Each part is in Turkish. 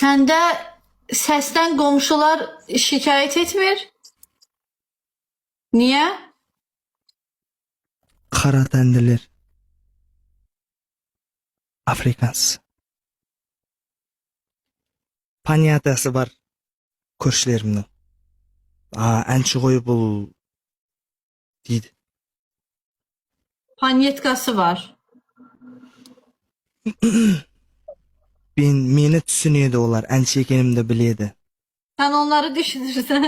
Səndə səsdən qonşular şikayət etmir? Niyə? Qara tenliler. Afrikans. Panyatası var. Koşularımın. Ançı koyu bul. Deydi. Panyetkası var. Meni düşünüyordu olar. Ançı ekenim de biliydi. Sən onları düşünürsən.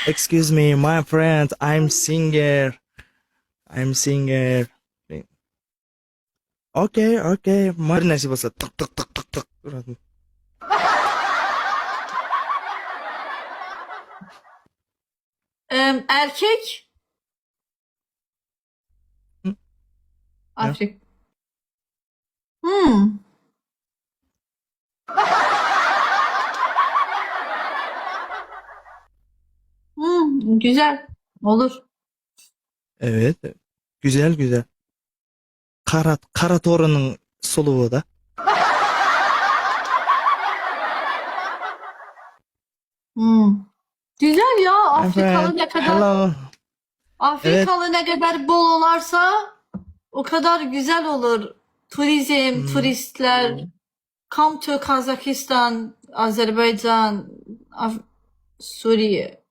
Excuse me, my friend. I'm singer. Okay. Bir nasip olsa tık tık tık tık tık. Erkek? Hı? Afrik. Güzel. Olur. Evet. Güzel. Kara torunun soluğu da. Güzel ya. Afrikalı ne kadar Hello. Afrikalı ne kadar bol olarsa o kadar güzel olur. Turizm, turistler. Come to Kazakistan, Azerbaycan, Suriye.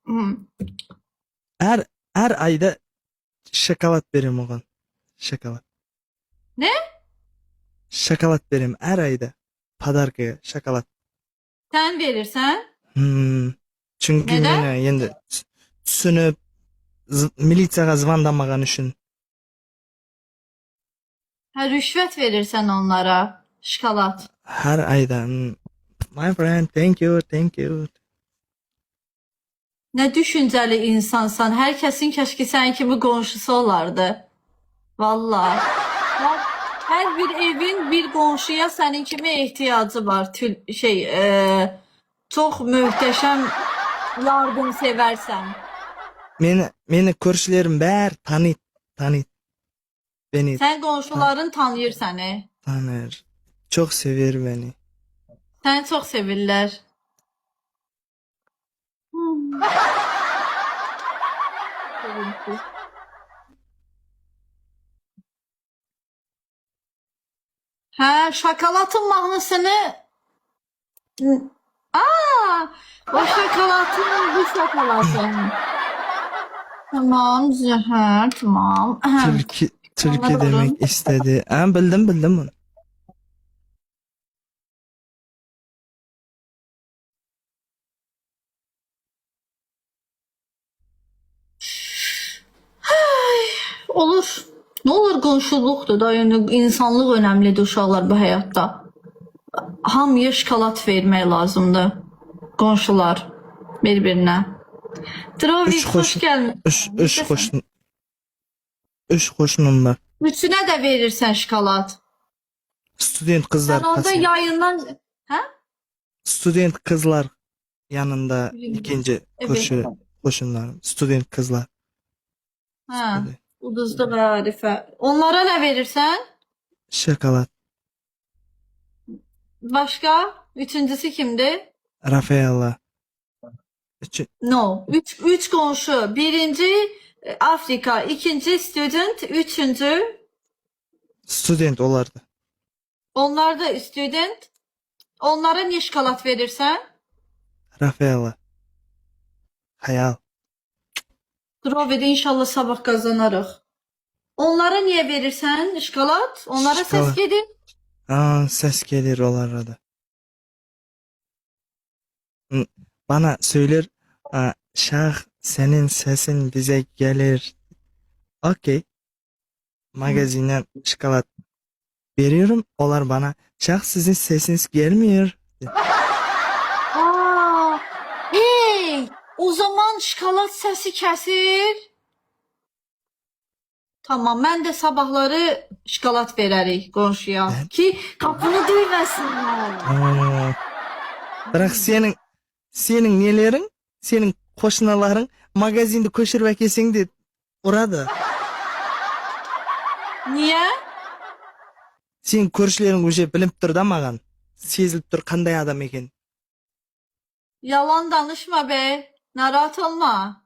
Her ayda şokolat verim oğlan. Şokolat. Ne? Şokolat verim her ayda. Padarkaya şokolat. Sen verirsen? Çünkü Neden? meni endi tushunib militsiyaga zvandamagan uchun. Ha, rüşvet verirsen onlara. Şokolat. Her ayda. My friend, thank you. Ne düşünceli insansan. Herkesin keşke sen kimi qonşusu olardı. Vallahi. Her bir evin bir qonşuya senin kimi ihtiyacı var. Çok muhteşem yardım seversen. Meni ko'rishlerim bari tanıyt. Beni Sen qonşuların tanıyır seni. tanır. Çok sever beni. Seni çok sevirlər. Hə, şokolatın mahnısını o şokolatın bu şokolatın. Tamam, Zəhər, tamam. Türkiye Anladım. demek istedi. Bildim bunu. Olur. Ne olur qonşuluqdur da, yəni insanlıq önəmlidir uşaqlar bu həyatda. Hamıya şokolad vermək lazımdır. Qonşular bir-birinə. Drovik xoş gəlmiş. Üç koşunum var. Üçünə də verirsən şokolad. Student kızlar. Sən orada kasıyor. yayından... Hə? Student kızlar yanında Birinci. ikinci Evet. koşunlarım. Student kızlar. Hə. Ulduzlu və Arifə. Onlara nə verirsən? Şokolat. Başqa? Üçüncüsü kimdir? Rafaela. No. Üç qonşu. Birinci Afrika, ikinci student, üçüncü Student olardı. onlar da student. Onlara niyə şokolad verirsən? Rafaela. Hayal. Drovid inşallah sabah qazanarıq. Onlara niyə verirsən şokolad? Onlara Şokolad. səs gedir. Ses gelir onlara da. Bana söyler. Şah senin sesin bize gelir. Okey. Magazinden şokolat veriyorum. Onlar bana Şah sizin sesiniz gelmiyor. Hey! O zaman şokolad səsi kəsir. Tamam, mən də sabahları şokolad verərik qonşuya ki qapını döyməsinlər. Bırak senin nelerin, senin koşunaların magazinde koşur kesin de orada. Niyə? Sen көршілерің уже біліп тұр да маған. Сезіліп тұр қандай адам екен. Yalan danışma be. Narahat olma.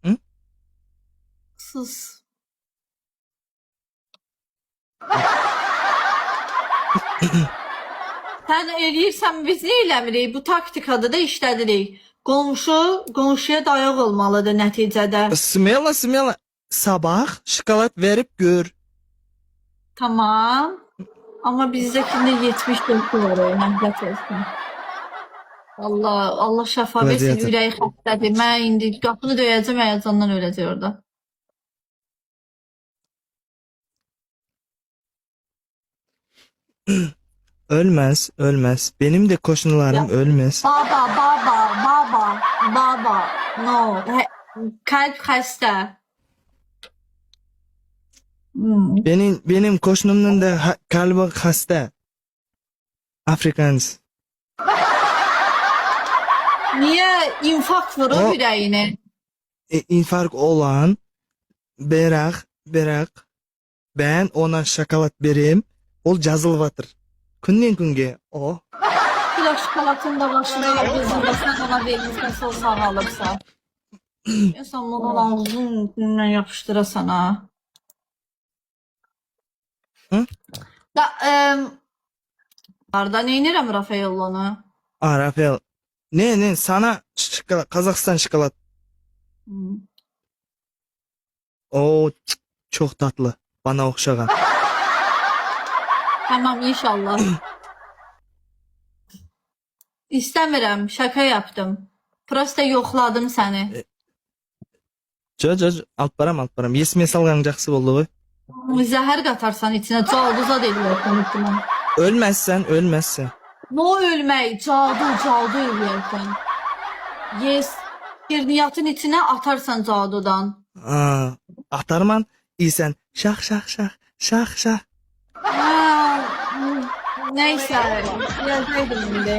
Hı? Sus. Sən eləyirsən, biz nə eləmirik? Bu taktikadır da işlədirik. Qonşuya dayaq olmalıdır nəticədə. Смело. Sabah şokolad verip gör. Tamam. Amma bizdəkində 74 var, nəhlət olsun. Allah şəfa versin, Vəziyyəti. ürəyi xəstədir. Mən indi qapını döyəcəm, həyəcandan öləcək orada. Ölmez. Benim de koşunlarım Ya. ölmez. Baba. No. Kalp xəstə. Benim koşunumdan da kalbi hasta. Afrikaans. Niyə infarkt vurur O- ürəyini? İnfarkt olan berak ben ona şokolad vereyim. Ol жазылыватыр. Günden günge o. Bir şokoladın da başına yapıyorsun, sən ona verirsən, sol sağalıbsa. İnsan bunu ağzınla yapışdırasan ha. Hı? Da, Arda neynirəm Rafaellanı? Rafael. Ne sana şokolad, Kazakistan şokolad. O çok tatlı. Bana okşagan. Tamam inşallah. İstəmirəm, şaka yaptım. Prosta yoxladım səni. Alp baram. Esime salgan жақсы oldu ғой. Zəhər qatarsan içinə, caduzad edirsən içinə. Ölmezsen. No ölmək, cadu eləyərsən. Yes, şirniyyatın içinə atarsan cadudan. Atarman iyisen şah. Ha, neysə, yazaydım indi.